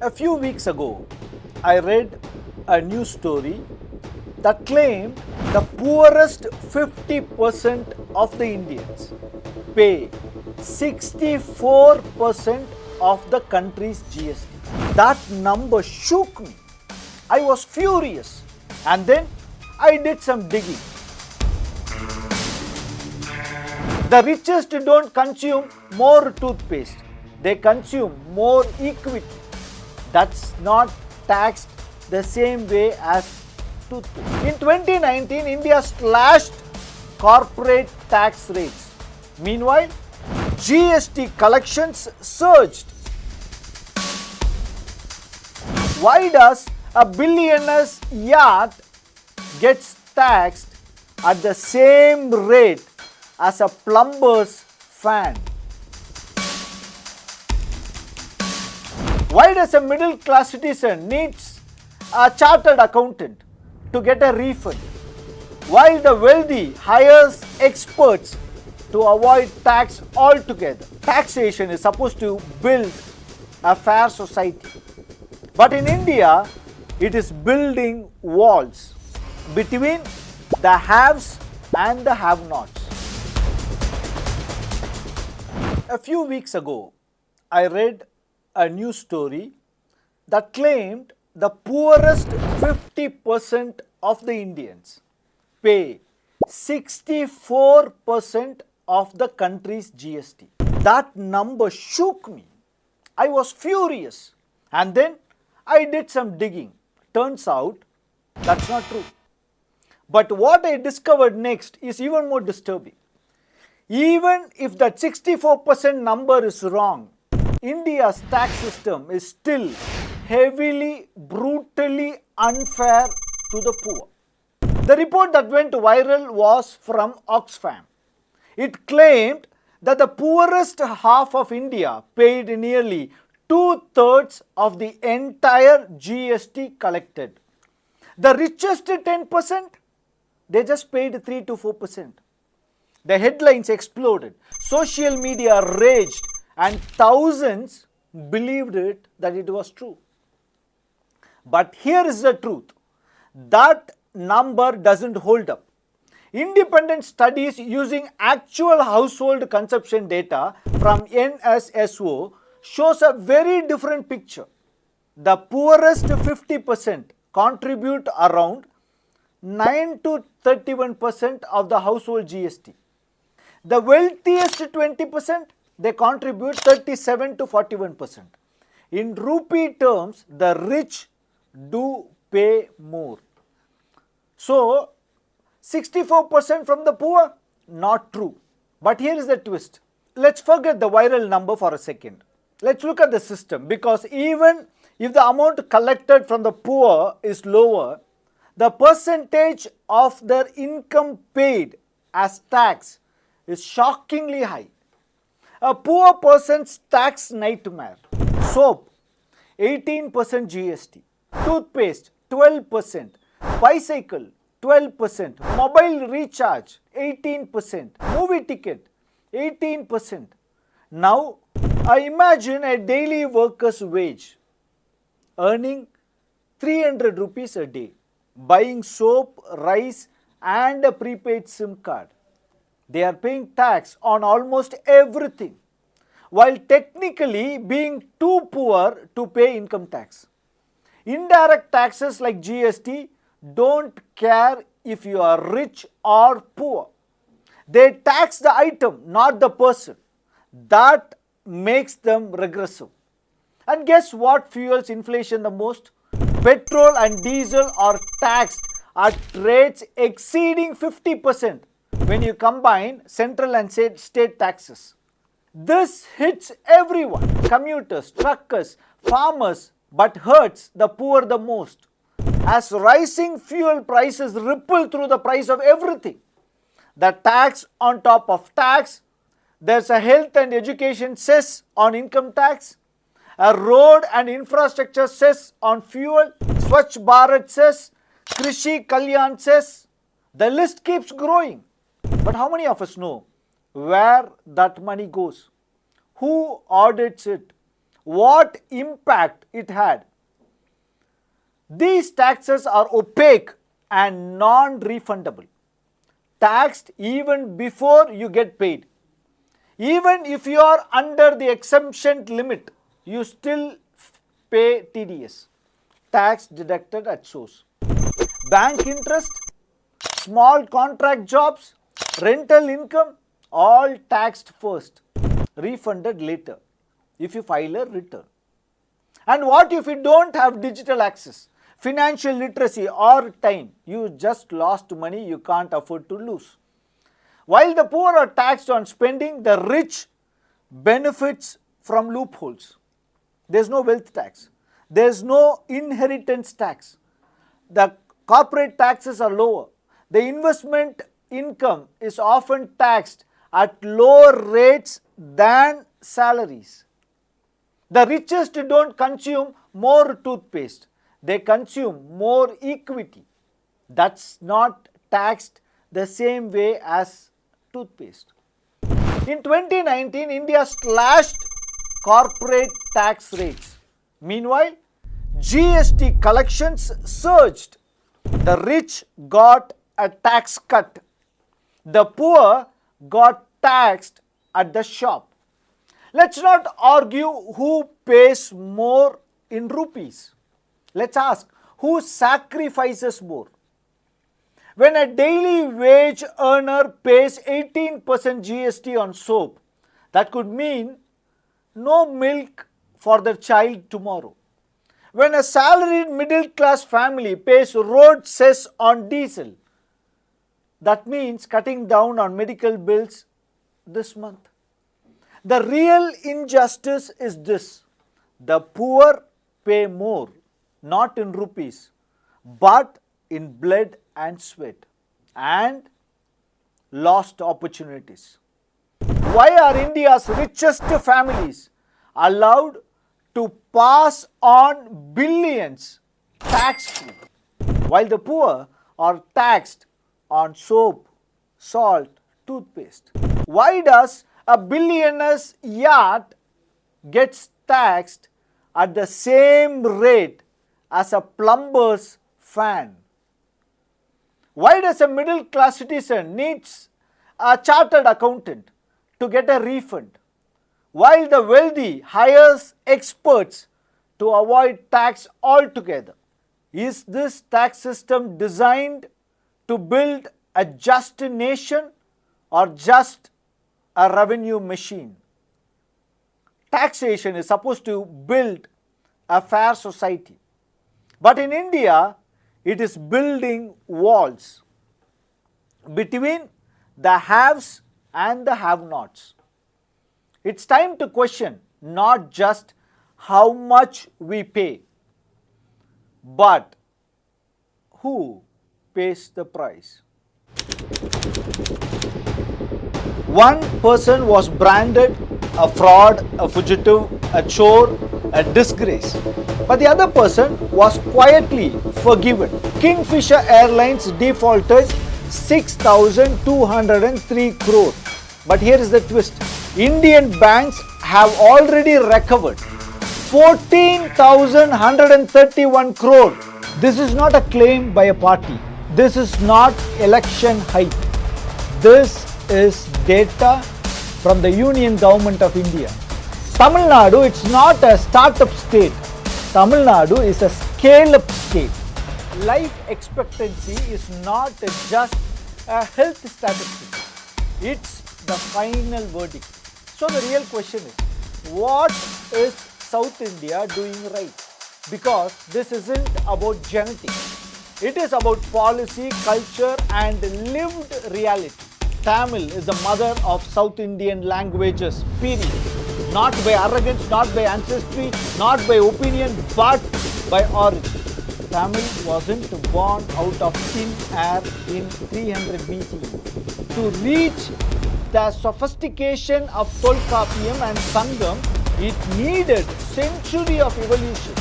A few weeks ago, I read a news story that claimed the poorest 50% of the Indians pay 64% of the country's GST. That number shook me. I was furious, and then I did some digging. The richest don't consume more toothpaste, they consume more equity. That's not taxed the same way as toothpaste. In 2019, India slashed corporate tax rates. Meanwhile, GST collections surged. Why does a billionaire's yacht gets taxed at the same rate as a plumber's fan? Why does a middle class citizen needs a chartered accountant to get a refund, while the wealthy hires experts to avoid tax altogether? Taxation is supposed to build a fair society, but in India, it is building walls between the haves and the have-nots. A few weeks ago, I read a news story that claimed the poorest 50% of the Indians pay 64% of the country's GST. That number shook me. I was furious, and then I did some digging. Turns out that's not true. But what I discovered next is even more disturbing. Even if that 64% number is wrong, India's tax system is still heavily, brutally unfair to the poor. The report that went viral was from Oxfam. It claimed that the poorest half of India paid nearly 2/3 of the entire GST collected. The richest 10%, they just paid 3 to 4%. The headlines exploded. Social media raged, and thousands believed it that it was true. But here is the truth. That number doesn't hold up. Independent studies using actual household consumption data from NSSO shows a very different picture. The poorest 50% contribute around 9 to 31% of the household GST. The wealthiest 20%, they contribute 37 to 41%. In rupee terms, the rich do pay more. So, 64% from the poor? Not true. But here is the twist. Let's forget the viral number for a second. Let's look at the system, because even if the amount collected from the poor is lower, the percentage of their income paid as tax is shockingly high. A poor person's tax nightmare: soap, 18% GST, toothpaste, 12%, bicycle, 12%, mobile recharge, 18%, movie ticket, 18%. Now, I imagine a daily worker's wage earning 300 rupees a day, buying soap, rice, and a prepaid SIM card. They are paying tax on almost everything, while technically being too poor to pay income tax. Indirect taxes like GST don't care if you are rich or poor. They tax the item, not the person. That makes them regressive. And guess what fuels inflation the most? Petrol and diesel are taxed at rates exceeding 50% when you combine central and state taxes. This hits everyone: commuters, truckers, farmers, but hurts the poor the most, as rising fuel prices ripple through the price of everything. The tax on top of tax, there's a health and education cess on income tax, a road and infrastructure cess on fuel, Swachh Bharat cess, Krishi Kalyan cess. The list keeps growing. But how many of us know where that money goes? Who audits it? what impact it had. These taxes are opaque and non-refundable. Taxed even before you get paid. Even if you are under the exemption limit, you still pay TDS, tax deducted at source. Bank interest, small contract jobs, rental income, all taxed first, refunded later if you file a return. And what if you don't have digital access, financial literacy or time? You just lost money you can't afford to lose. While the poor are taxed on spending, the rich benefits from loopholes. There is no wealth tax. There is no inheritance tax. The corporate taxes are lower. The investment income is often taxed at lower rates than salaries. The richest don't consume more toothpaste. They consume more equity. That's not taxed the same way as toothpaste. In 2019, India slashed corporate tax rates. Meanwhile, GST collections surged. The rich got a tax cut. The poor got taxed at the shop. Let's not argue who pays more in rupees. Let's ask who sacrifices more. When a daily wage earner pays 18% GST on soap, that could mean no milk for their child tomorrow. When a salaried middle class family pays road cess on diesel, that means cutting down on medical bills this month. The real injustice is this: the poor pay more, not in rupees, but in blood and sweat and lost opportunities. Why are India's richest families allowed to pass on billions tax-free, while the poor are taxed on soap, salt, toothpaste? Why does a billionaire's yacht gets taxed at the same rate as a plumber's fan? Why does a middle class citizen needs a chartered accountant to get a refund, while the wealthy hires experts to avoid tax altogether? Is this tax system designed to build a just nation or just a revenue machine? Taxation is supposed to build a fair society, but in India, it is building walls between the haves and the have-nots. It's time to question not just how much we pay, but who pays the price. One person was branded a fraud, a fugitive, a chore, a disgrace. But the other person was quietly forgiven. Kingfisher Airlines defaulted 6,203 crore. But here is the twist. Indian banks have already recovered 14,131 crore. This is not a claim by a party. This is not election hype. This is data from the Union Government of India. Tamil Nadu, it's not a startup state. Tamil Nadu is a scale-up state. Life expectancy is not just a health statistic. It's the final verdict. So the real question is, what is South India doing right? Because this isn't about genetics. It is about policy, culture and lived reality. Tamil is the mother of South Indian languages, period. Not by arrogance, not by ancestry, not by opinion, but by origin. Tamil wasn't born out of thin air in 300 BCE. To reach the sophistication of Tolkappiyam and Sangam, it needed century of evolution.